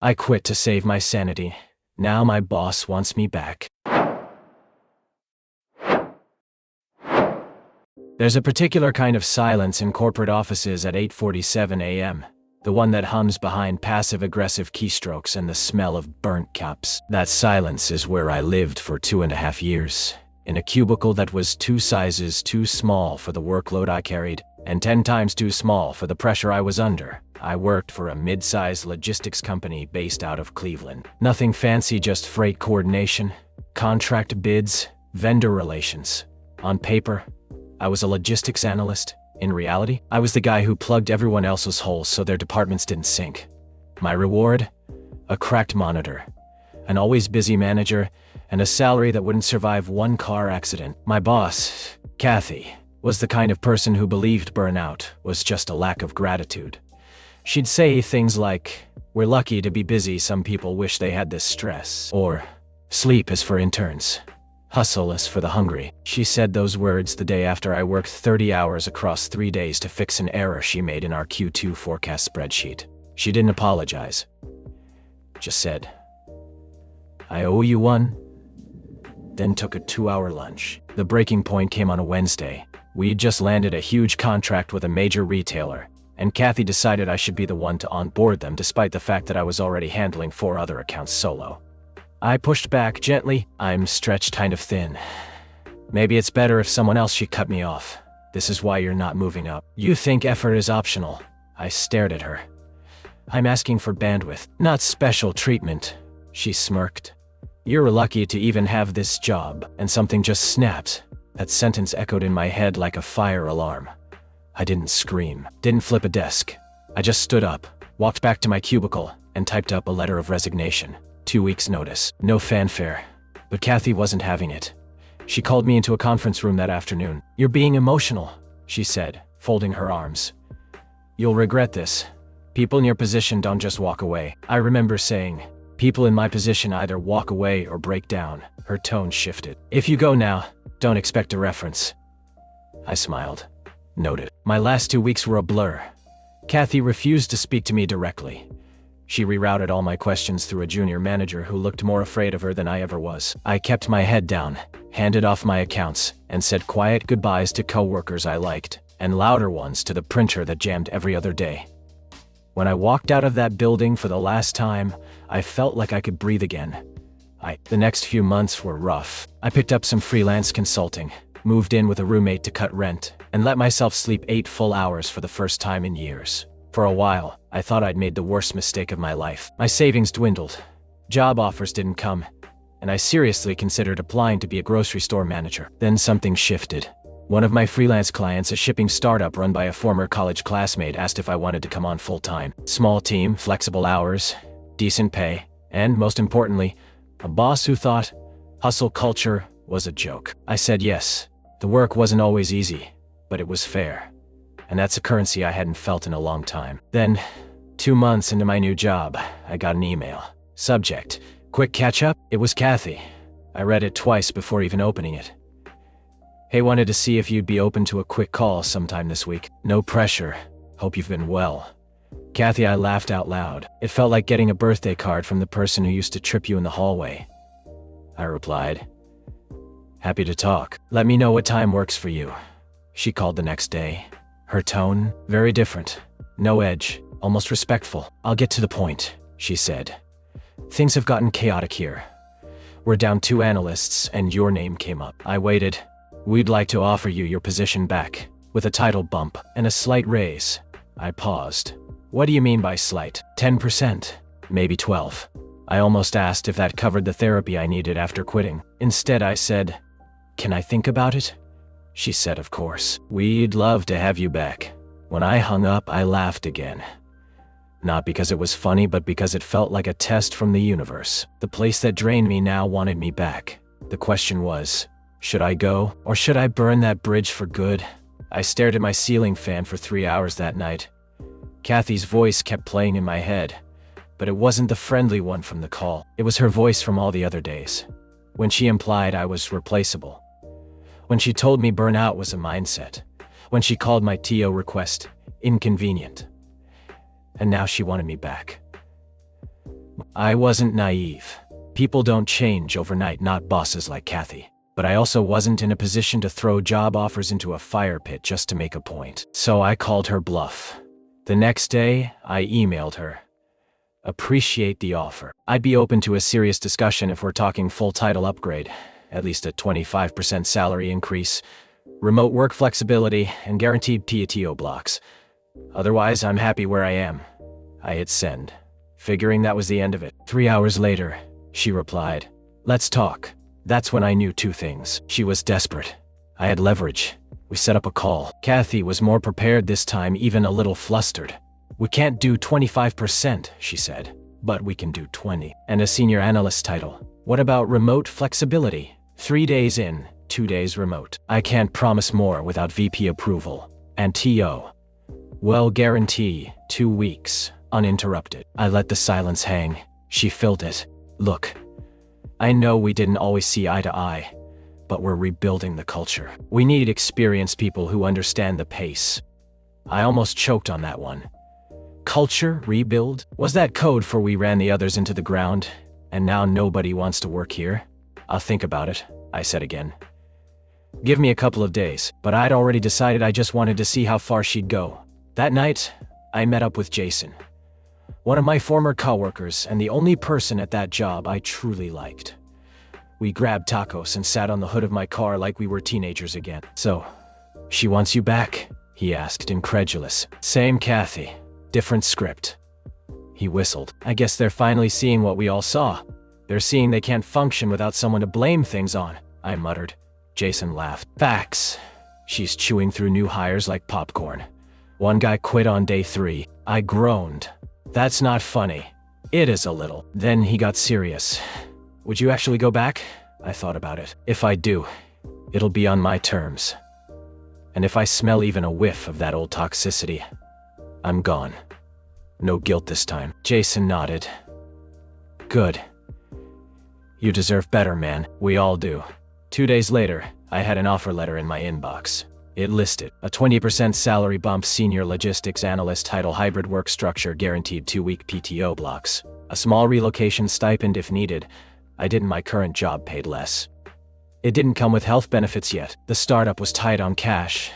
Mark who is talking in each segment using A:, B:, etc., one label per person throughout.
A: I quit to save my sanity. Now my boss wants me back. There's a particular kind of silence in corporate offices at 8:47 a.m. The one that hums behind passive-aggressive keystrokes and the smell of burnt caps. That silence is where I lived for 2.5 years, in a cubicle that was 2 sizes too small for the workload I carried, and 10 times too small for the pressure I was under. I worked for a mid-sized logistics company based out of Cleveland. Nothing fancy, just freight coordination, contract bids, vendor relations. On paper, I was a logistics analyst. In reality, I was the guy who plugged everyone else's holes so their departments didn't sink. My reward? A cracked monitor, an always busy manager, and a salary that wouldn't survive one car accident. My boss, Kathy, was the kind of person who believed burnout was just a lack of gratitude. She'd say things like, "We're lucky to be busy, some people wish they had this stress," or "Sleep is for interns. Hustle is for the hungry." She said those words the day after I worked 30 hours across 3 days to fix an error she made in our Q2 forecast spreadsheet. She didn't apologize. Just said, "I owe you one," then took a 2-hour lunch. The breaking point came on a Wednesday. We'd just landed a huge contract with a major retailer, and Kathy decided I should be the one to onboard them despite the fact that I was already handling 4 other accounts solo. I pushed back gently. "I'm stretched kind of thin. Maybe it's better if someone else." She cut me off. "This is why you're not moving up. You think effort is optional." I stared at her. "I'm asking for bandwidth, not special treatment." She smirked. "You're lucky to even have this job." And something just snapped. That sentence echoed in my head like a fire alarm. I didn't scream, didn't flip a desk. I just stood up, walked back to my cubicle, and typed up a letter of resignation. 2 weeks' notice. No fanfare. But Kathy wasn't having it. She called me into a conference room that afternoon. "You're being emotional," she said, folding her arms. "You'll regret this. People in your position don't just walk away." I remember saying, "People in my position either walk away or break down." Her tone shifted. "If you go now, don't expect a reference." I smiled. Noted. My last 2 weeks were a blur. Kathy refused to speak to me directly. She rerouted all my questions through a junior manager who looked more afraid of her than I ever was. I kept my head down, handed off my accounts, and said quiet goodbyes to coworkers I liked, and louder ones to the printer that jammed every other day. When I walked out of that building for the last time, I felt like I could breathe again. The next few months were rough. I picked up some freelance consulting, moved in with a roommate to cut rent, and let myself sleep 8 full hours for the first time in years. For a while, I thought I'd made the worst mistake of my life. My savings dwindled, job offers didn't come, and I seriously considered applying to be a grocery store manager. Then something shifted. One of my freelance clients, a shipping startup run by a former college classmate, asked if I wanted to come on full-time. Small team, flexible hours, decent pay, and most importantly, a boss who thought hustle culture was a joke. I said yes. The work wasn't always easy, but it was fair. And that's a currency I hadn't felt in a long time. Then, 2 months into my new job, I got an email. Subject, "Quick catch-up." It was Kathy. I read it twice before even opening it. "Hey, wanted to see if you'd be open to a quick call sometime this week. No pressure. Hope you've been well." Kathy, I laughed out loud. It felt like getting a birthday card from the person who used to trip you in the hallway. I replied, "Happy to talk. Let me know what time works for you." She called the next day. Her tone, very different. No edge, almost respectful. "I'll get to the point," she said. "Things have gotten chaotic here. We're down 2 analysts, and your name came up." I waited. "We'd like to offer you your position back, with a title bump and a slight raise." I paused. "What do you mean by slight?" 10%, maybe 12. I almost asked if that covered the therapy I needed after quitting. Instead, I said, "Can I think about it?" She said, "Of course. We'd love to have you back." When I hung up, I laughed again. Not because it was funny, but because it felt like a test from the universe. The place that drained me now wanted me back. The question was, should I go, or should I burn that bridge for good? I stared at my ceiling fan for 3 hours that night. Kathy's voice kept playing in my head, but it wasn't the friendly one from the call. It was her voice from all the other days. When she implied I was replaceable. When she told me burnout was a mindset. When she called my TO request inconvenient. And now she wanted me back. I wasn't naive. People don't change overnight, not bosses like Kathy. But I also wasn't in a position to throw job offers into a fire pit just to make a point. So I called her bluff. The next day, I emailed her. Appreciate the offer. I'd be open to a serious discussion if we're talking full title upgrade, at least a 25% salary increase, remote work flexibility, and guaranteed PTO blocks. Otherwise, I'm happy where I am. I hit send, figuring that was the end of it. 3 hours later, she replied, "Let's talk." That's when I knew two things. She was desperate. I had leverage. We set up a call. Kathy was more prepared this time, even a little flustered. "We can't do 25%, she said, "but we can do 20. And a senior analyst title. What about remote flexibility? 3 days in, 2 days remote. I can't promise more without VP approval. And TO. Well, guarantee 2 weeks, uninterrupted." I let the silence hang. She filled it. "Look, I know we didn't always see eye to eye, but we're rebuilding the culture. We need experienced people who understand the pace." I almost choked on that one. Culture rebuild? Was that code for we ran the others into the ground, and now nobody wants to work here? "I'll think about it," I said again. "Give me a couple of days," but I'd already decided I just wanted to see how far she'd go. That night, I met up with Jason, one of my former coworkers and the only person at that job I truly liked. We grabbed tacos and sat on the hood of my car like we were teenagers again. "So, she wants you back?" he asked, incredulous. "Same Kathy, different script." He whistled. "I guess they're finally seeing what we all saw. They're seeing they can't function without someone to blame things on," I muttered. Jason laughed. "Facts. She's chewing through new hires like popcorn. One guy quit on day 3. I groaned. "That's not funny." "It is a little." Then he got serious. "Would you actually go back?" I thought about it. "If I do, it'll be on my terms. And if I smell even a whiff of that old toxicity, I'm gone. No guilt this time." Jason nodded. "Good. You deserve better, man. We all do." 2 days later, I had an offer letter in my inbox. It listed a 20% salary bump, senior logistics analyst title, hybrid work structure, guaranteed 2-week PTO blocks, a small relocation stipend if needed. I did in my current job, paid less. It didn't come with health benefits yet. The startup was tight on cash,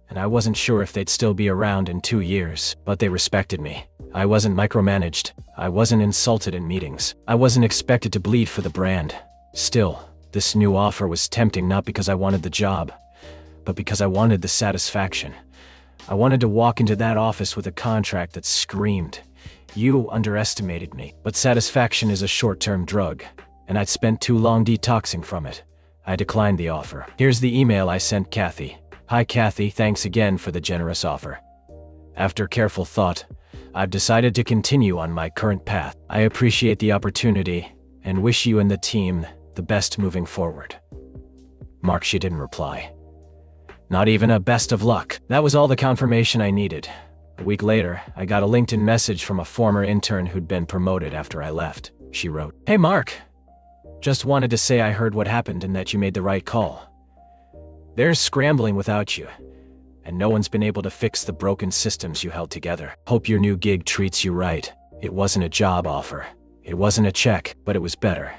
A: and I wasn't sure if they'd still be around in 2 years, but they respected me. I wasn't micromanaged. I wasn't insulted in meetings. I wasn't expected to bleed for the brand. Still, this new offer was tempting, not because I wanted the job, but because I wanted the satisfaction. I wanted to walk into that office with a contract that screamed, "You underestimated me." But satisfaction is a short-term drug, and I'd spent too long detoxing from it. I declined the offer. Here's the email I sent Kathy. "Hi Kathy, thanks again for the generous offer. After careful thought, I've decided to continue on my current path. I appreciate the opportunity and wish you and the team the best moving forward." Mark, she didn't reply. Not even a best of luck. That was all the confirmation I needed. A week later, I got a LinkedIn message from a former intern who'd been promoted after I left. She wrote, "Hey Mark, just wanted to say I heard what happened and that you made the right call. They're scrambling without you, and no one's been able to fix the broken systems you held together. Hope your new gig treats you right. It wasn't a job offer. It wasn't a check, but it was better.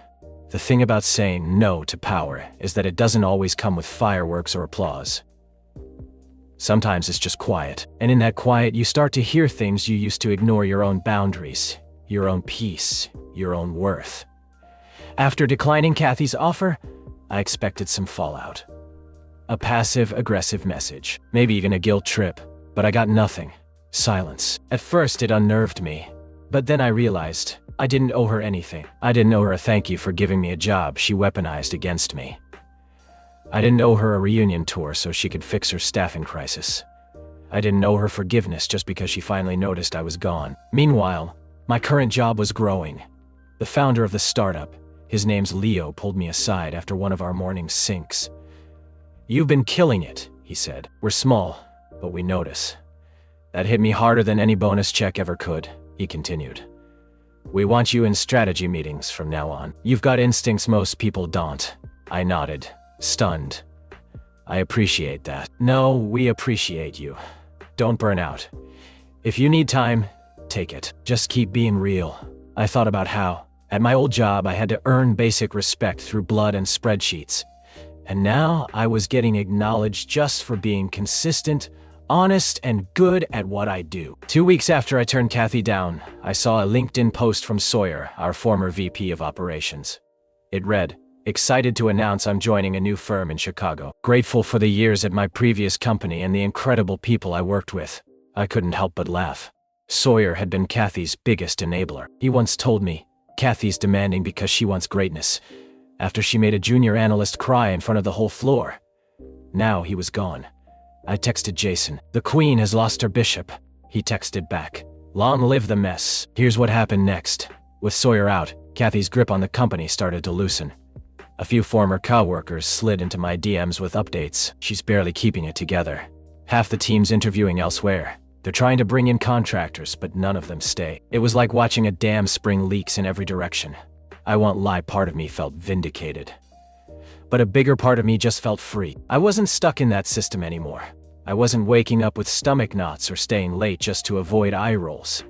A: The thing about saying no to power is that it doesn't always come with fireworks or applause. Sometimes it's just quiet, and in that quiet you start to hear things you used to ignore: your own boundaries, your own peace, your own worth." After declining Kathy's offer, I expected some fallout. A passive-aggressive message, maybe even a guilt trip, but I got nothing. Silence. At first it unnerved me, but then I realized I didn't owe her anything. I didn't owe her a thank you for giving me a job she weaponized against me. I didn't owe her a reunion tour so she could fix her staffing crisis. I didn't owe her forgiveness just because she finally noticed I was gone. Meanwhile, my current job was growing. The founder of the startup, his name's Leo, pulled me aside after one of our morning syncs. "You've been killing it," he said. "We're small, but we notice." "That hit me harder than any bonus check ever could," he continued. "We want you in strategy meetings from now on. You've got instincts most people don't." I nodded, stunned. "I appreciate that." "No, we appreciate you. Don't burn out. If you need time, take it. Just keep being real. I thought about how, at my old job, I had to earn basic respect through blood and spreadsheets. And now I was getting acknowledged just for being consistent, honest, and good at what I do. 2 weeks after I turned Kathy down, I saw a LinkedIn post from Sawyer, our former VP of operations. It read, "Excited to announce I'm joining a new firm in Chicago. Grateful for the years at my previous company and the incredible people I worked with." I couldn't help but laugh. Sawyer had been Kathy's biggest enabler. He once told me, "Kathy's demanding because she wants greatness," after she made a junior analyst cry in front of the whole floor. Now he was gone. I texted Jason, "The Queen has lost her bishop." He texted back, "Long live the mess." Here's what happened next. With Sawyer out, Kathy's grip on the company started to loosen. A few former coworkers slid into my DMs with updates. "She's barely keeping it together. Half the team's interviewing elsewhere. They're trying to bring in contractors, but none of them stay." It was like watching a dam spring leaks in every direction. I won't lie, part of me felt vindicated. But a bigger part of me just felt free. I wasn't stuck in that system anymore. I wasn't waking up with stomach knots or staying late just to avoid eye rolls.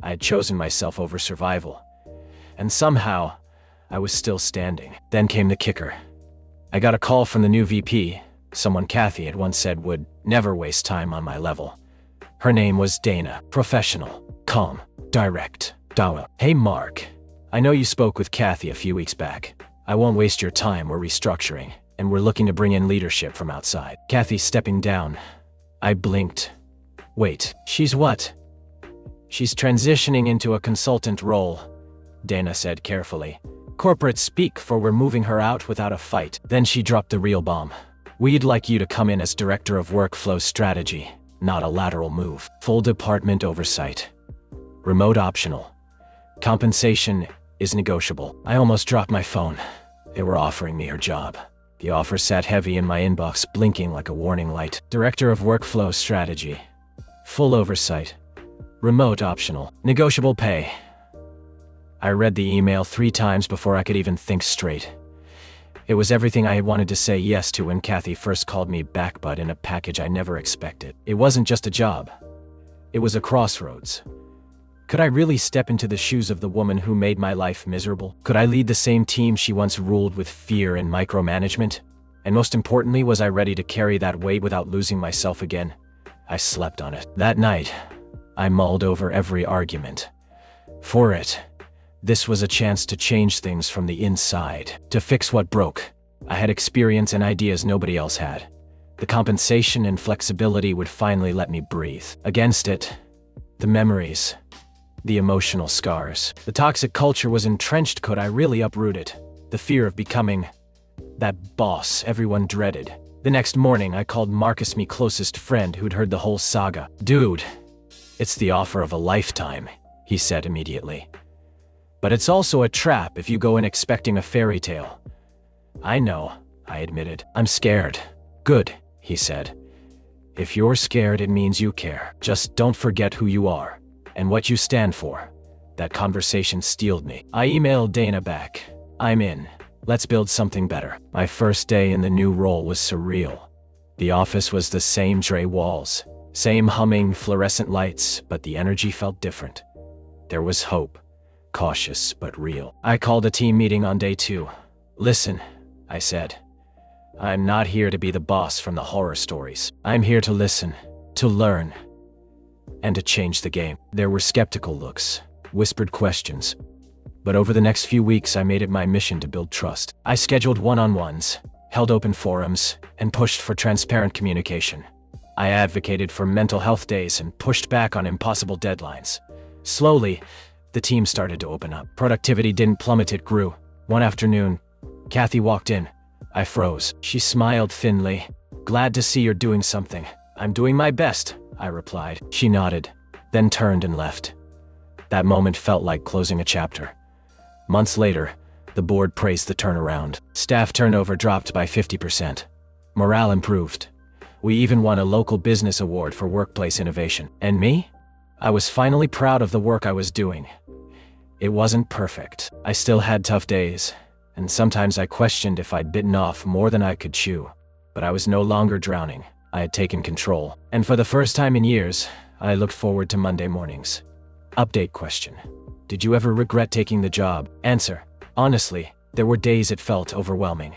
A: I had chosen myself over survival. And somehow, I was still standing. Then came the kicker. I got a call from the new VP, someone Kathy had once said would never waste time on my level. Her name was Dana. Professional, calm, direct. Dawa. "Hey Mark, I know you spoke with Kathy a few weeks back. I won't waste your time. We're restructuring, and we're looking to bring in leadership from outside." Kathy's stepping down. I blinked. "Wait, she's what?" "She's transitioning into a consultant role," Dana said carefully. "Corporate speak for we're moving her out without a fight." Then she dropped the real bomb. "We'd like you to come in as Director of Workflow Strategy, not a lateral move. Full department oversight. Remote optional. Compensation is negotiable." I almost dropped my phone. They were offering me her job. The offer sat heavy in my inbox, blinking like a warning light. Director of Workflow Strategy. Full oversight. Remote optional. Negotiable pay. I read the email 3 times before I could even think straight. It was everything I had wanted to say yes to when Kathy first called me back, but in a package I never expected. It wasn't just a job. It was a crossroads. Could I really step into the shoes of the woman who made my life miserable? Could I lead the same team she once ruled with fear and micromanagement? And most importantly, was I ready to carry that weight without losing myself again? I slept on it. That night, I mulled over every argument. For it, this was a chance to change things from the inside, to fix what broke. I had experience and ideas nobody else had. The compensation and flexibility would finally let me breathe. Against it, the memories. The emotional scars. The toxic culture was entrenched. Could I really uproot it? The fear of becoming that boss everyone dreaded. The next morning, I called Marcus, my closest friend who'd heard the whole saga. "Dude, it's the offer of a lifetime," he said immediately. "But it's also a trap if you go in expecting a fairy tale." "I know," I admitted. "I'm scared." "Good," he said. "If you're scared, it means you care. Just don't forget who you are and what you stand for." That conversation steeled me. I emailed Dana back. "I'm in. Let's build something better." My first day in the new role was surreal. The office was the same gray walls, same humming fluorescent lights, but the energy felt different. There was hope, cautious but real. I called a team meeting on day 2. "Listen," I said. "I'm not here to be the boss from the horror stories. I'm here to listen, to learn, and to change the game." There were skeptical looks, whispered questions. But over the next few weeks, I made it my mission to build trust. I scheduled one-on-ones, held open forums, and pushed for transparent communication. I advocated for mental health days and pushed back on impossible deadlines. Slowly, the team started to open up. Productivity didn't plummet, it grew. One afternoon, Kathy walked in. I froze. She smiled thinly. "Glad to see you're doing something." "I'm doing my best," I replied. She nodded, then turned and left. That moment felt like closing a chapter. Months later, the board praised the turnaround. Staff turnover dropped by 50%. Morale improved. We even won a local business award for workplace innovation. And me? I was finally proud of the work I was doing. It wasn't perfect. I still had tough days, and sometimes I questioned if I'd bitten off more than I could chew. But I was no longer drowning. I had taken control. And for the first time in years, I looked forward to Monday mornings. Update question. Did you ever regret taking the job? Answer: honestly, there were days it felt overwhelming.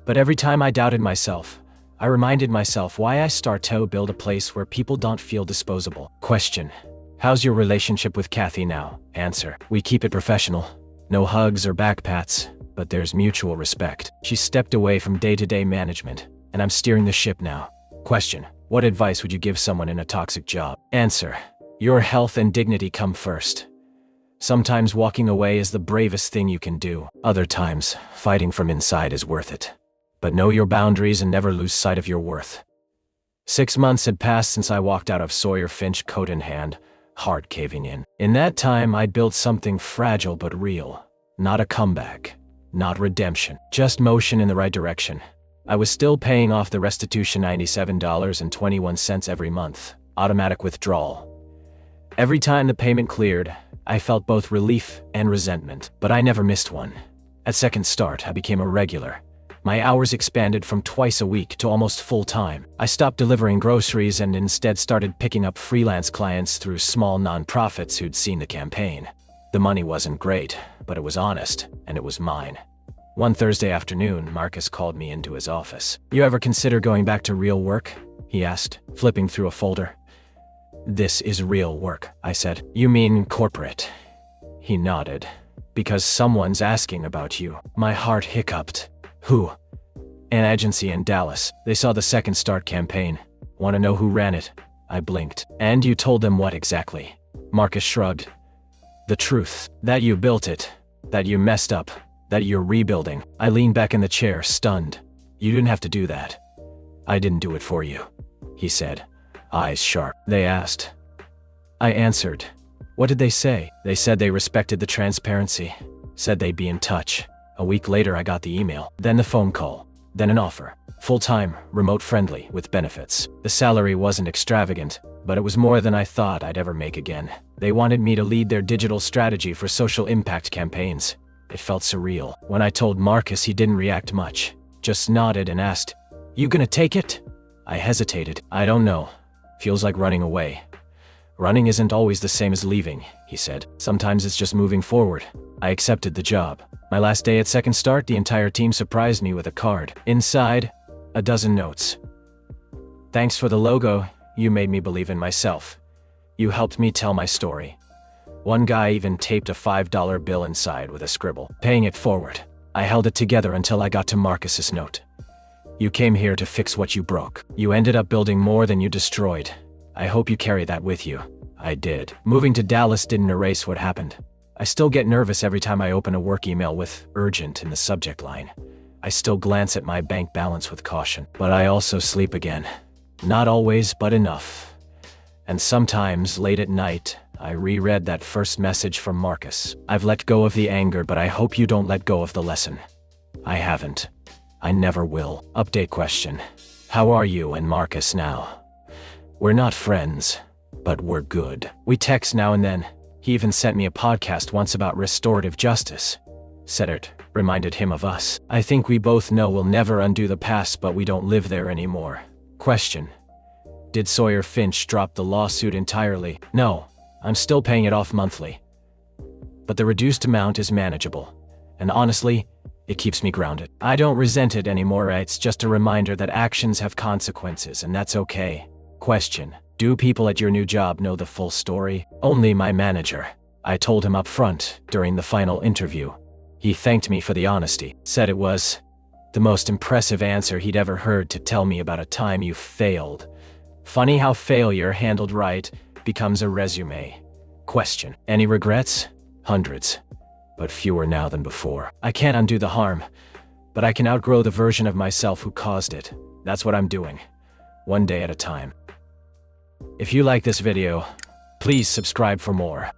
A: But every time I doubted myself, I reminded myself why I start to build a place where people don't feel disposable. Question: how's your relationship with Kathy now? Answer: we keep it professional. No hugs or backpats, but there's mutual respect. She stepped away from day-to-day management, and I'm steering the ship now. Question: what advice would you give someone in a toxic job? Answer: your health and dignity come first. Sometimes walking away is the bravest thing you can do. Other times, fighting from inside is worth it. But know your boundaries and never lose sight of your worth. 6 months had passed since I walked out of Sawyer Finch, coat in hand, heart caving in. In that time, I'd built something fragile but real. Not a comeback, not redemption, just motion in the right direction. I was still paying off the restitution $97.21 every month, automatic withdrawal. Every time the payment cleared, I felt both relief and resentment, but I never missed one. At Second Start, I became a regular. My hours expanded from twice a week to almost full-time. I stopped delivering groceries and instead started picking up freelance clients through small nonprofits who'd seen the campaign. The money wasn't great, but it was honest, and it was mine. One Thursday afternoon, Marcus called me into his office. "You ever consider going back to real work?" he asked, flipping through a folder. "This is real work," I said. "You mean corporate?" He nodded. "Because someone's asking about you." My heart hiccuped. "Who?" "An agency in Dallas. They saw the Second Start campaign. Want to know who ran it?" I blinked. "And you told them what exactly?" Marcus shrugged. "The truth. That you built it. That you messed up. That you're rebuilding." I leaned back in the chair, stunned. "You didn't have to do that." "I didn't do it for you," he said, eyes sharp. "They asked." I answered. "What did they say?" "They said they respected the transparency. Said they'd be in touch." A week later, I got the email, then the phone call, then an offer. Full-time, remote-friendly, with benefits. The salary wasn't extravagant, but it was more than I thought I'd ever make again. They wanted me to lead their digital strategy for social impact campaigns. It felt surreal. When I told Marcus, he didn't react much, just nodded and asked, "You gonna take it?" I hesitated. "I don't know. Feels like running away." "Running isn't always the same as leaving," he said. "Sometimes it's just moving forward." I accepted the job. My last day at Second Start, the entire team surprised me with a card. Inside, a dozen notes. "Thanks for the logo. You made me believe in myself. You helped me tell my story." One guy even taped a $5 bill inside with a scribble, "Paying it forward." I held it together until I got to Marcus's note. "You came here to fix what you broke. You ended up building more than you destroyed. I hope you carry that with you." I did. Moving to Dallas didn't erase what happened. I still get nervous every time I open a work email with "urgent" in the subject line. I still glance at my bank balance with caution. But I also sleep again. Not always, but enough. And sometimes, late at night, I reread that first message from Marcus. "I've let go of the anger, but I hope you don't let go of the lesson." I haven't. I never will. Update question: how are you and Marcus now? We're not friends, but we're good. We text now and then. He even sent me a podcast once about restorative justice. Said it reminded him of us. I think we both know we'll never undo the past, but we don't live there anymore. Question: did Sawyer Finch drop the lawsuit entirely? No, I'm still paying it off monthly. But the reduced amount is manageable. And honestly, it keeps me grounded. I don't resent it anymore. It's just a reminder that actions have consequences, and that's okay. Question: do people at your new job know the full story? Only my manager. I told him up front during the final interview. He thanked me for the honesty, said it was the most impressive answer he'd ever heard to tell me about a time you failed. Funny how failure handled right becomes a resume. Question: any regrets? Hundreds, but fewer now than before. I can't undo the harm, but I can outgrow the version of myself who caused it. That's what I'm doing, one day at a time. If you like this video, please subscribe for more.